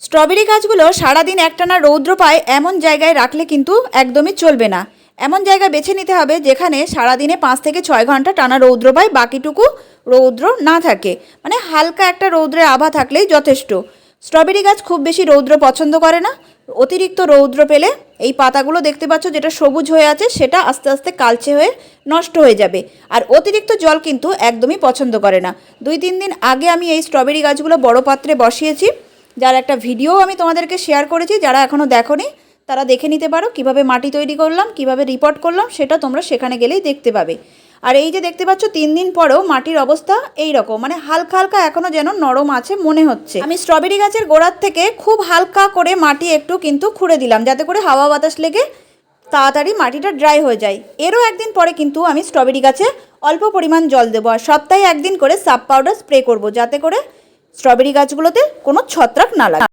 Strawberry গাছগুলো সারাদিন একটানা রৌদ্র পায় এমন জায়গায় রাখলে কিন্তু একদমই চলবে না। এমন জায়গা বেছে নিতে হবে যেখানে সারাদিনে 5 থেকে 6 ঘন্টা টানা রৌদ্র পায়, বাকিটুকু রৌদ্র না থাকে, মানে হালকা একটা রৌদ্রের আভা থাকলেই যথেষ্ট। স্ট্রবেরি গাছ খুব বেশি রৌদ্র পছন্দ করে না। অতিরিক্ত রৌদ্র পেলে এই পাতাগুলো দেখতে পাচ্ছ যেটা সবুজ হয়ে আছে সেটা আস্তে আস্তে কালচে হয়ে নষ্ট হয়ে যাবে। আর অতিরিক্ত জল কিন্তু একদমই পছন্দ করে না। 2-3 দিন আগে আমি এই স্ট্রবেরি গাছগুলো বড় পাত্রে বসিয়েছি, যার একটা ভিডিও আমি তোমাদেরকে শেয়ার করেছি। যারা এখনও দেখোনি তারা দেখে নিতে পারো কিভাবে মাটি তৈরি করলাম, কিভাবে রিপোর্ট করলাম, সেটা তোমরা সেখানে গেলেই দেখতে পাবে। আর এই যে দেখতে পাচ্ছ 3 দিন পরেও মাটির অবস্থা এই রকম, মানে হালকা হালকা এখনও যেন নরম আছে মনে হচ্ছে। আমি স্ট্রবেরি গাছের গোড়ার থেকে খুব হালকা করে মাটি একটু কিন্তু খুঁড়ে দিলাম, যাতে করে হাওয়া বাতাস লেগে তাড়াতাড়ি মাটিটা ড্রাই হয়ে যায়। এরও একদিন পরে কিন্তু আমি স্ট্রবেরি গাছে অল্প পরিমাণ জল দেবো, আর সপ্তাহে একদিন করে সাব পাউডার স্প্রে করব, যাতে করে স্ট্রবেরি গাছগুলোতে কোনো ছত্রাক না লাগে।